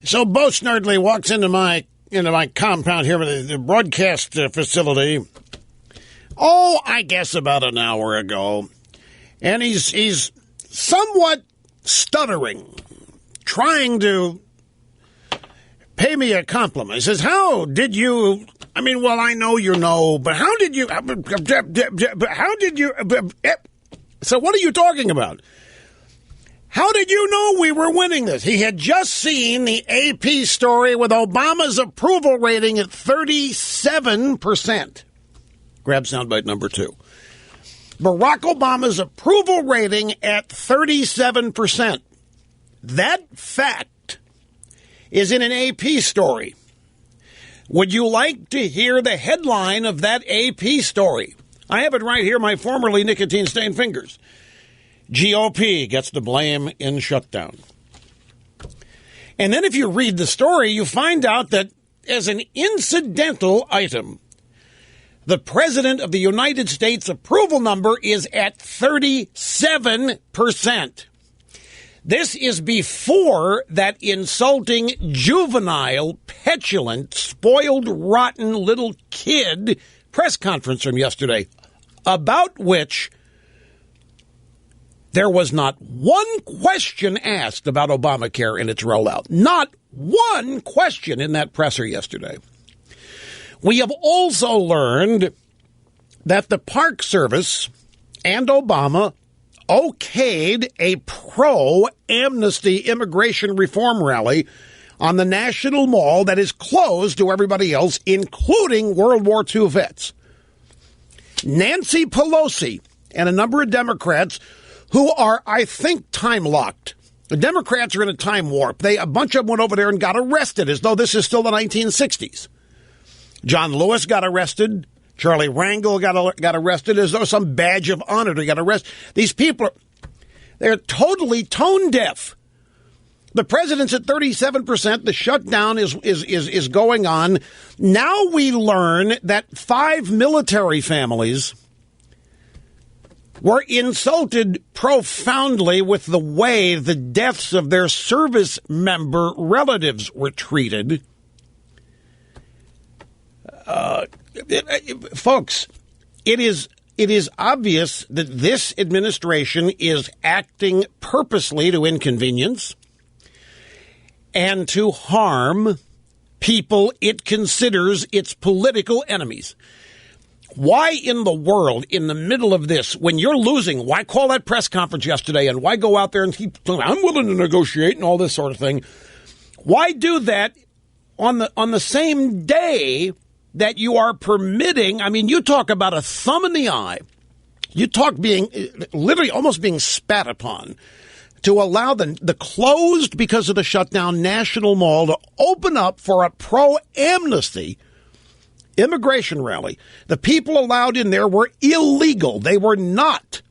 So Bo Snerdley walks into my compound here with the broadcast facility. Oh, I guess about an hour ago, and he's somewhat stuttering, trying to pay me a compliment. He says, "How did you?" I mean, well, I know you know, but how did you? How did you? So what are you talking about? How did you know we were winning this? He had just seen the AP story with Obama's approval rating at 37%. Grab soundbite number 2. Barack Obama's approval rating at 37%. That fact is in an AP story. Would you like to hear the headline of that AP story? I have it right here, my formerly nicotine-stained fingers. GOP gets the blame in shutdown. And then if you read the story, you find out that as an incidental item, the President of the United States approval number is at 37%. This is before that insulting, juvenile, petulant, spoiled, rotten little kid press conference from yesterday, about which there was not one question asked about Obamacare and its rollout. Not one question in that presser yesterday. We have also learned that the Park Service and Obama okayed a pro-amnesty immigration reform rally on the National Mall that is closed to everybody else, including World War II vets. Nancy Pelosi and a number of Democrats who are, I think, time-locked. The Democrats are in a time warp. A bunch of them went over there and got arrested as though this is still the 1960s. John Lewis got arrested. Charlie Rangel got arrested as though some badge of honor to get arrested. These people, they're totally tone deaf. The president's at 37%. The shutdown is going on. Now we learn that 5 military families were insulted profoundly with the way the deaths of their service member relatives were treated. Folks, it is obvious that this administration is acting purposely to inconvenience and to harm people it considers its political enemies. Why in the world, in the middle of this, when you're losing, why call that press conference yesterday and why go out there and keep saying, I'm willing to negotiate and all this sort of thing? Why do that on the same day that you are permitting? I mean, you talk about a thumb in the eye. You talk being literally almost being spat upon to allow the closed because of the shutdown National Mall to open up for a pro-amnesty immigration rally. The people allowed in there were illegal. They were not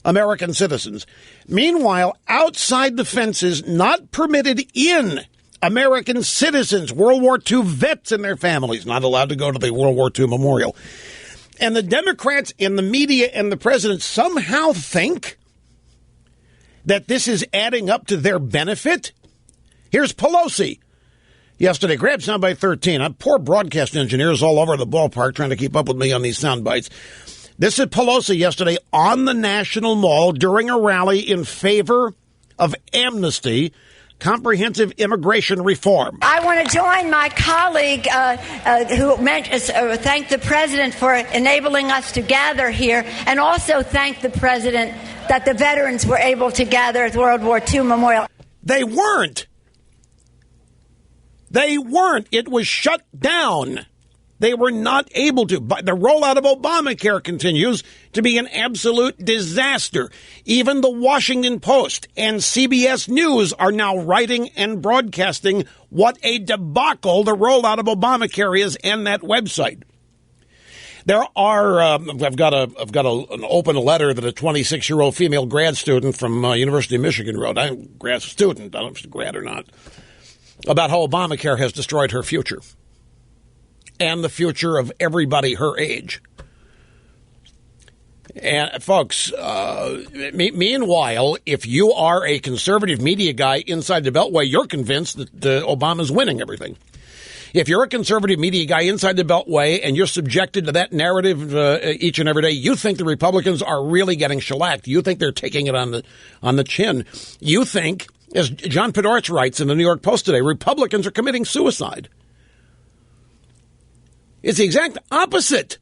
American citizens. Meanwhile, outside the fences, not permitted in, American citizens, World War II vets and their families, not allowed to go to the World War II memorial. And the Democrats and the media and the president somehow think that this is adding up to their benefit. Here's Pelosi yesterday. Grab soundbite 13. Poor broadcast engineers all over the ballpark trying to keep up with me on these sound bites. This is Pelosi yesterday on the National Mall during a rally in favor of amnesty, comprehensive immigration reform. I want to join my colleague who thank the president for enabling us to gather here, and also thank the president that the veterans were able to gather at the World War II Memorial. They weren't. It was shut down. They were not able to. But the rollout of Obamacare continues to be an absolute disaster. Even the Washington Post and CBS News are now writing and broadcasting what a debacle the rollout of Obamacare is, and that website. There are, I've got an open letter that a 26-year-old female grad student from University of Michigan wrote. I'm a grad student, I don't know if she's a grad or not, about how Obamacare has destroyed her future and the future of everybody her age. And folks, meanwhile, if you are a conservative media guy inside the Beltway, you're convinced that Obama's winning everything. If you're a conservative media guy inside the Beltway and you're subjected to that narrative each and every day, you think the Republicans are really getting shellacked. You think they're taking it on the chin. You think, as John Podhoretz writes in the New York Post today, Republicans are committing suicide. It's the exact opposite.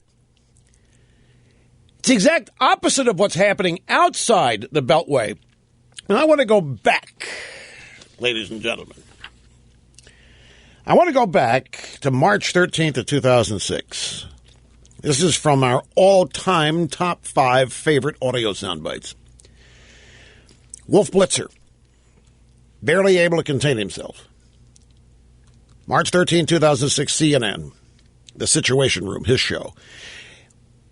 It's the exact opposite of what's happening outside the Beltway. And I want to go back, ladies and gentlemen. I want to go back to March 13th of 2006. This is from our all-time top 5 favorite audio sound bites. Wolf Blitzer, barely able to contain himself. March 13, 2006, CNN, The Situation Room, his show.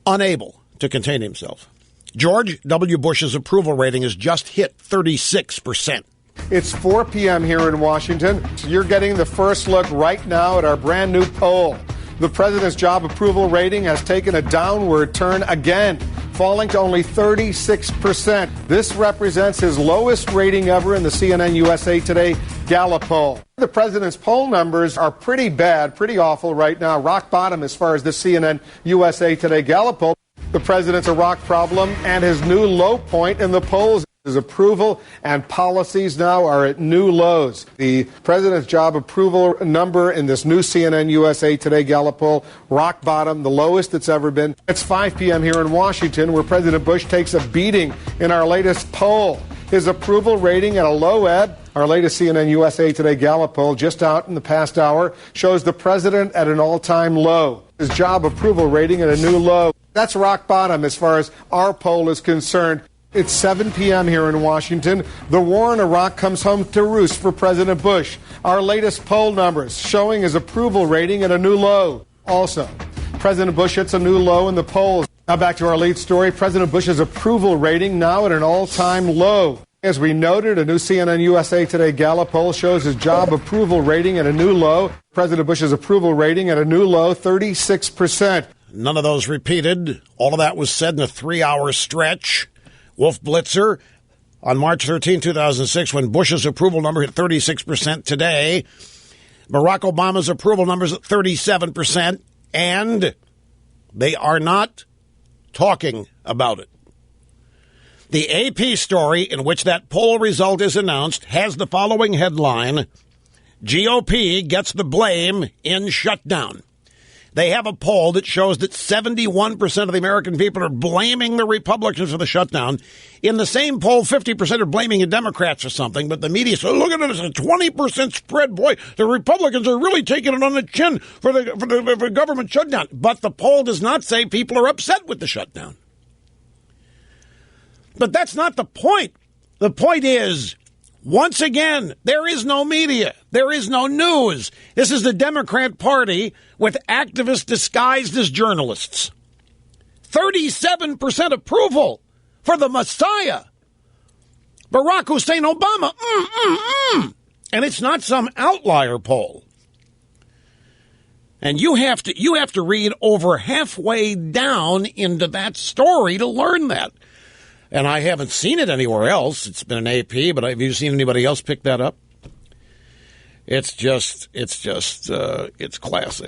Unable to contain himself. George W. Bush's approval rating has just hit 36%. It's 4 p.m. here in Washington. You're getting the first look right now at our brand new poll. The president's job approval rating has taken a downward turn again, falling to only 36%. This represents his lowest rating ever in the CNN USA Today Gallup poll. The president's poll numbers are pretty bad, pretty awful right now, rock bottom as far as the CNN USA Today Gallup poll. The president's a rock problem, and his new low point in the polls. His approval and policies now are at new lows. The president's job approval number in this new CNN USA Today Gallup poll, rock bottom, the lowest it's ever been. It's 5 p.m. here in Washington, where President Bush takes a beating in our latest poll. His approval rating at a low ebb. Our latest CNN USA Today Gallup poll, just out in the past hour, shows the president at an all-time low. His job approval rating at a new low. That's rock bottom as far as our poll is concerned. It's 7 p.m. here in Washington. The war in Iraq comes home to roost for President Bush. Our latest poll numbers showing his approval rating at a new low. Also, President Bush hits a new low in the polls. Now back to our lead story. President Bush's approval rating now at an all-time low. As we noted, a new CNN USA Today Gallup poll shows his job approval rating at a new low. President Bush's approval rating at a new low, 36%. None of those repeated. All of that was said in a 3-hour stretch. Wolf Blitzer on March 13, 2006, when Bush's approval number hit 36% today. Barack Obama's approval numbers at 37%, and they are not talking about it. The AP story in which that poll result is announced has the following headline: GOP gets the blame in shutdown. They have a poll that shows that 71% of the American people are blaming the Republicans for the shutdown. In the same poll, 50% are blaming the Democrats for something, but the media says, look at it, it's a 20% spread. Boy, the Republicans are really taking it on the chin for the government shutdown. But the poll does not say people are upset with the shutdown. But that's not the point. The point is, once again, there is no media. There is no news. This is the Democrat Party with activists disguised as journalists. 37% approval for the Messiah, Barack Hussein Obama. And it's not some outlier poll. And you have to read over halfway down into that story to learn that. And I haven't seen it anywhere else. It's been an AP, but have you seen anybody else pick that up? It's classic.